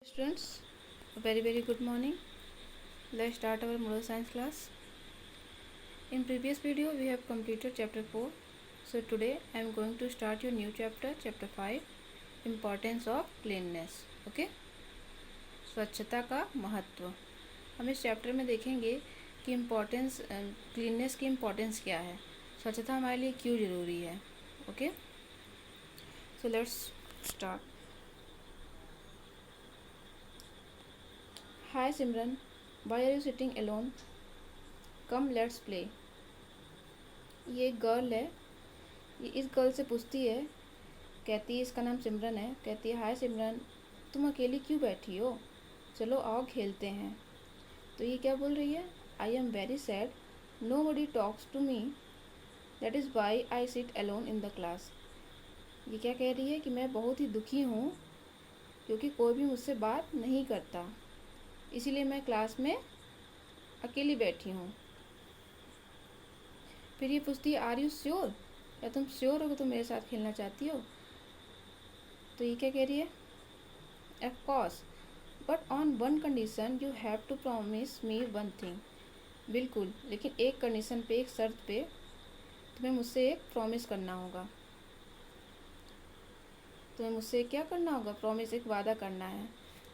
Students, a very good morning. Let's start our moral science class. In previous video we have completed chapter 4. So today I am going to start your new chapter 5, importance of cleanliness. Okay? स्वच्छता का महत्व. हम इस chapter में देखेंगे कि importance cleanness की importance क्या है, स्वच्छता हमारे लिए क्यों ज़रूरी है. Okay, so let's start. Hi Simran, why are you sitting alone? Come let's play. ये एक गर्ल है. ये इस गर्ल से पूछती है, कहती है, इसका नाम सिमरन है. कहती है, हाय सिमरन, तुम अकेली क्यों बैठी हो, चलो आओ खेलते हैं. तो ये क्या बोल रही है, I am very sad, nobody talks to me, that is why I sit alone in the class. ये क्या कह रही है कि मैं बहुत ही दुखी हूँ क्योंकि कोई भी मुझसे बात नहीं करता, इसीलिए मैं क्लास में अकेली बैठी हूँ. फिर ये पूछती है, आर यू श्योर, या तुम श्योर हो कि तुम मेरे साथ खेलना चाहती हो. तो ये क्या कह रही है, of course, but on one condition, you have to promise me one thing. बिल्कुल, लेकिन एक कंडीशन पे, एक शर्त पे तुम्हें मुझसे एक प्रॉमिस करना होगा. तुम्हें मुझसे क्या करना होगा, प्रॉमिस, एक वादा करना है.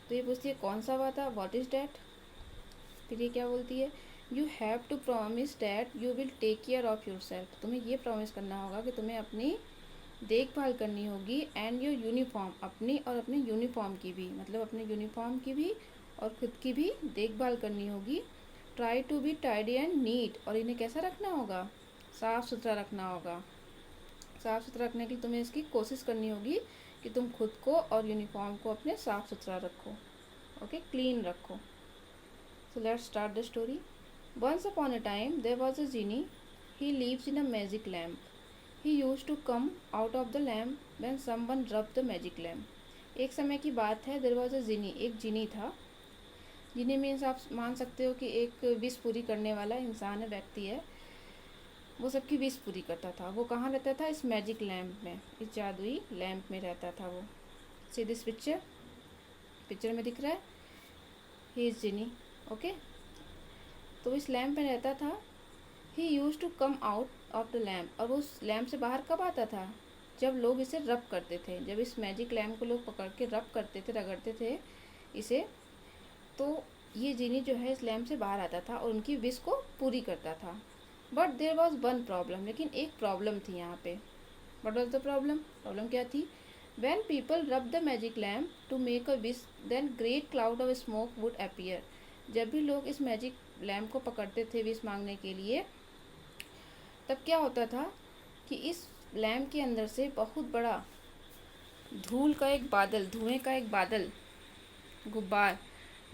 तो ये पूछती है, कौन सा वादा, व्हाट इज़ डैट. फिर ये क्या बोलती है, you have to promise that you will take care of yourself. तुम्हें ये प्रॉमिस करना होगा कि तुम्हें अपनी देखभाल करनी होगी, एंड योर यूनिफॉर्म, अपनी और अपने यूनिफॉर्म की भी, मतलब अपने यूनिफॉर्म की भी और खुद की भी देखभाल करनी होगी. Try to be tidy and neat, और इन्हें कैसा रखना होगा, साफ़ सुथरा रखना होगा. साफ़ सुथरा रखने के लिए तुम्हें इसकी कोशिश करनी होगी कि तुम खुद को और यूनिफॉर्म को अपने साफ़ सुथरा रखो. ओके, क्लीन रखो. So let's start the story. Once upon a time there was a genie, he lives in a magic lamp. He used to come out of the lamp when someone rub the magic lamp. एक समय की बात है, there was a जीनी, एक जीनी था. जीनी means आप मान सकते हो कि एक विश पूरी करने वाला इंसान है, व्यक्ति है. वो सबकी विश पूरी करता था. वो कहाँ रहता था, इस मैजिक लैम्प में, इस जादुई लैम्प में रहता था वो. सी दिस पिक्चर में दिख रहा है, ही इज जिनी. ओके, तो इस लैम्प में रहता था. He used to come out of the lamp, और वो उस लैम्प से बाहर कब आता था, जब लोग इसे रब करते थे. जब इस मैजिक लैम्प को लोग पकड़ के रब करते थे, रगड़ते थे इसे, तो ये जिनी जो है इस लैम्प से बाहर आता था और उनकी विश को पूरी करता था. But there was one problem, लेकिन एक प्रॉब्लम थी यहाँ पे. What was the problem, problem क्या थी, when people rub the magic lamp to make a wish, then great cloud of smoke would appear. जब भी लोग इस मैजिक लैम्प को पकड़ते थे विश मांगने के लिए, तब क्या होता था कि इस लैम्प के अंदर से बहुत बड़ा धूल का एक बादल, धुएं का एक बादल, गुब्बार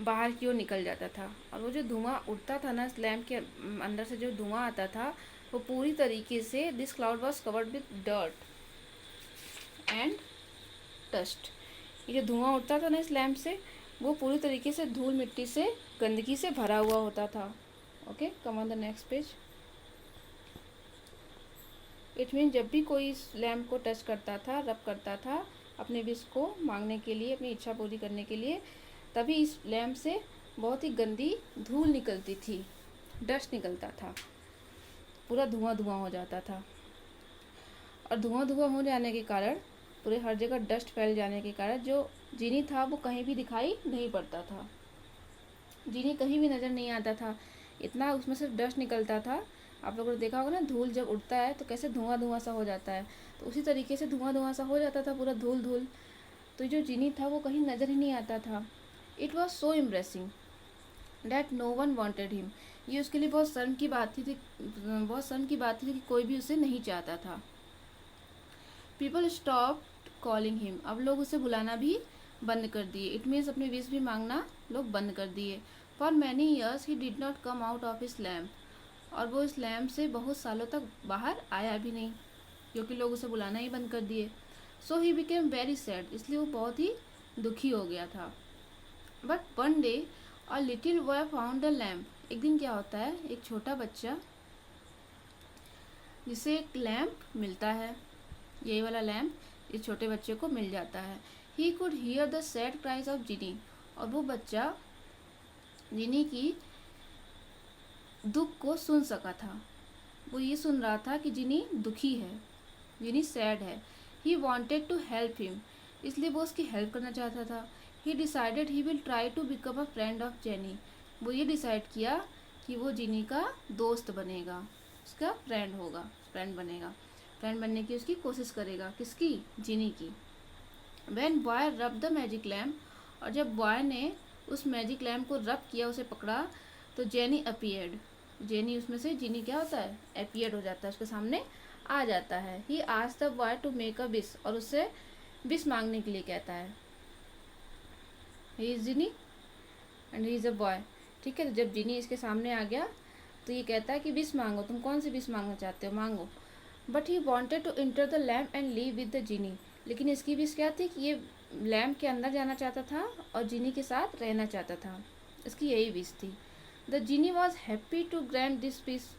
बाहर की ओर निकल जाता था. और वो जो धुआं उड़ता था ना, इस लैम्प के अंदर से जो धुआं आता था, वो पूरी तरीके से, this cloud was covered with dirt and dust. ये जो धुआं उठता था ना इस लैम्प से, वो पूरी तरीके से धूल मिट्टी से, गंदगी से भरा हुआ होता था. Okay, come on the next page. It mean जब भी कोई इस लैम्प को टच करता था, रब करता था अपने विश को मांगने के लिए, अपनी इच्छा पूरी करने के लिए, तभी इस लैम्प से बहुत ही गंदी धूल निकलती थी, डस्ट निकलता था, पूरा धुआं हो जाता था. और धुआं हो जाने के कारण, पूरे हर जगह डस्ट फैल जाने के कारण, जो जीनी था वो कहीं भी दिखाई नहीं पड़ता था. जीनी कहीं भी नज़र नहीं आता था, इतना उसमें से डस्ट निकलता था. आप लोगों ने देखा होगा ना, धूल जब उड़ता है तो कैसे धुआं सा हो जाता है, तो उसी तरीके से धुआं सा हो जाता था, पूरा धूल. तो जो जीनी था वो कहीं नज़र ही नहीं आता था. It was so embarrassing that no one wanted him. ये उसके लिए बहुत शर्म की बात थी कि कोई भी उसे नहीं चाहता था. पीपल स्टॉप कॉलिंग हिम, अब लोग उसे बुलाना भी बंद कर दिए. इट मीन्स अपने विश भी मांगना लोग बंद कर दिए. For many years he did not come out of his lamp, और वो इस लैम्प से बहुत सालों तक बाहर आया भी नहीं, क्योंकि लोग उसे बुलाना ही बंद कर दिए. सो ही बिकेम वेरी सैड, इसलिए वो बहुत ही दुखी हो गया था. But one day a little boy found the lamp. एक दिन क्या होता है, एक छोटा बच्चा जिसे एक लैम्प मिलता है, यही वाला लैम्प इस छोटे बच्चे को मिल जाता है. He could hear the sad cries of genie, और वो बच्चा जिनी की दुख को सुन सका था। वो ये सुन रहा था कि जिनी दुखी है, जिनी सैड है। He wanted to help him, इसलिए वो उसकी हेल्प करना चाहता था। He decided he will try to become a friend of genie, वो ये डिसाइड किया कि वो जिनी का दोस्त बनेगा, उसका फ्रेंड होगा, फ्रेंड बनेगा, फ्रेंड बनने की उसकी कोशिश करेगा। किसकी? जिनी की। व्हेन बॉय रब द मैजिक लैम्प, और जब बॉय ने उस मैजिक लैम्प को रब किया, उसे पकड़ा, तो जेनी अपीयर्ड, जेनी उसमें से जिनी क्या होता है? अपीयर्ड हो जाता है, उसके सामने आ जाता है। He asked the boy to make a wish, और उससे विश मांगने के लिए कहता है। He is genie and he is a boy, ठीक है। तो जब जिनी इसके सामने आ गया तो ये कहता है कि विश मांगो, तुम कौन सी विश मांगना चाहते हो, मांगो। But he wanted to enter the lamp and live with the genie, लेकिन इसकी विश क्या थी कि ये लैम्प के अंदर जाना चाहता था और जिनी के साथ रहना चाहता था, इसकी यही विश थी। The genie was happy to grant this wish,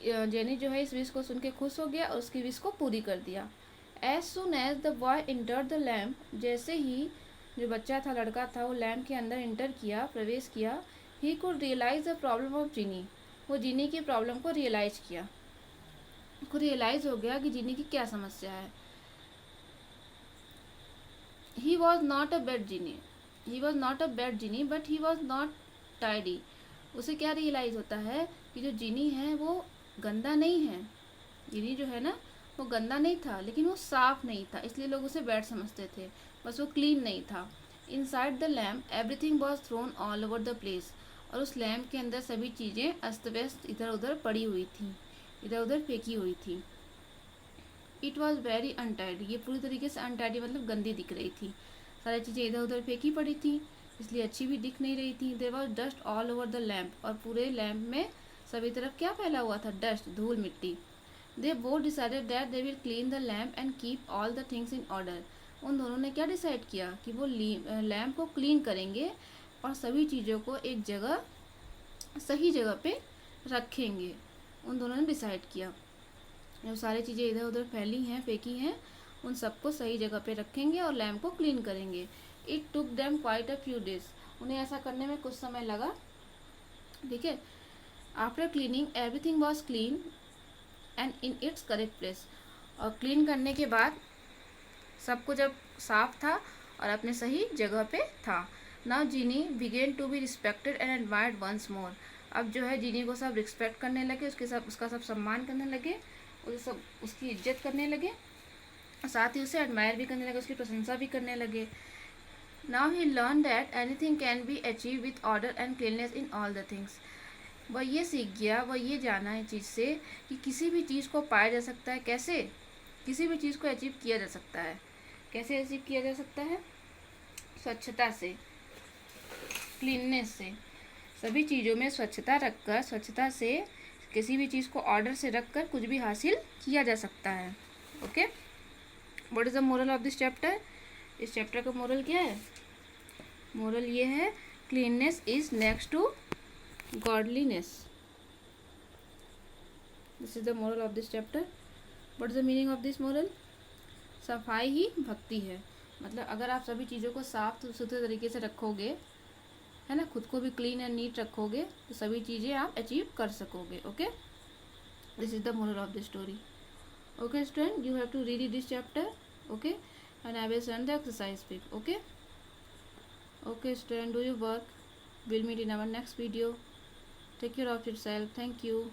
genie जो है इस विश को सुन के खुश हो गया और उसकी विश को पूरी कर दिया। As soon as the boy enter the lamp, जैसे ही जो बच्चा था, लड़का था, वो लैम्प के अंदर इंटर किया, प्रवेश किया, he could realise the problem of genie, वो जिनी की प्रॉब्लम को रियलाइज किया, को रियलाइज हो गया कि जिनी की क्या समस्या है। He was not a bad genie, he was not a bad genie but he was not tidy, उसे क्या रियलाइज होता है कि जो जिनी है वो गंदा नहीं है, जिनी जो है ना वो गंदा नहीं था, लेकिन वो साफ नहीं था, इसलिए लोग उसे बैड समझते थे, बस वो क्लीन नहीं था। Inside the lamp everything was throne all over the place, और उस लैम्प के अंदर सभी चीज़ें अस्त व्यस्त इधर उधर पड़ी हुई थी, इधर उधर फेंकी हुई थी। इट वॉज वेरी अनटाइडी, ये पूरी तरीके से अनटाइडी मतलब गंदी दिख रही थी, सारी चीज़ें इधर उधर फेंकी पड़ी थी, इसलिए अच्छी भी दिख नहीं रही थी। There was dust all over the lamp, और पूरे लैम्प में सभी तरफ क्या फैला हुआ था? डस्ट, धूल मिट्टी। They both decided that they will clean the lamp and keep all the things in order, उन दोनों ने क्या डिसाइड किया कि वो लैम्प को क्लीन करेंगे और सभी चीज़ों को एक जगह, सही जगह पे रखेंगे, उन दोनों ने डिसाइड किया। जो सारी चीज़ें इधर उधर फैली हैं, फेंकी हैं, उन सबको सही जगह पे रखेंगे और लैम्प को क्लीन करेंगे। It took them quite a few days, उन्हें ऐसा करने में कुछ समय लगा, ठीक है। After cleaning everything was clean and in its correct place, और क्लीन करने के बाद सब कुछ अब साफ था और अपने सही जगह पे था। Now genie began to be respected and admired once more, अब जो है जीनी को सब रिस्पेक्ट करने लगे, उसका सब सम्मान करने लगे, उसे सब उसकी इज्जत करने लगे, साथ ही उसे एडमायर भी करने लगे, उसकी प्रशंसा भी करने लगे। Now he learn that anything can be achieve with order and cleanliness in all the things, वह ये सीख गया, वह ये जाना है चीज़ से कि किसी भी चीज़ को पाया जा सकता है, कैसे, किसी भी चीज़ को अचीव किया जा सकता है, कैसे अचीव किया जा सकता है? स्वच्छता से, क्लीननेस से, सभी चीज़ों में स्वच्छता रखकर, स्वच्छता से किसी भी चीज़ को ऑर्डर से रखकर कुछ भी हासिल किया जा सकता है। Okay, what is the moral of this chapter? इस चैप्टर का मोरल क्या है? मोरल ये है, cleanliness is next to godliness. This is the moral of this chapter. What is the meaning of this moral? सफाई ही भक्ति है, मतलब अगर आप सभी चीज़ों को साफ सुथरे तरीके से रखोगे, है ना, खुद को भी क्लीन एंड नीट रखोगे, तो सभी चीज़ें आप अचीव कर सकोगे। Okay, this is the moral of the story. Okay student, you have to read this chapter, okay, and I will send the exercise book. Okay student, do your work. We'll meet in our next video. Take care of yourself. Thank you.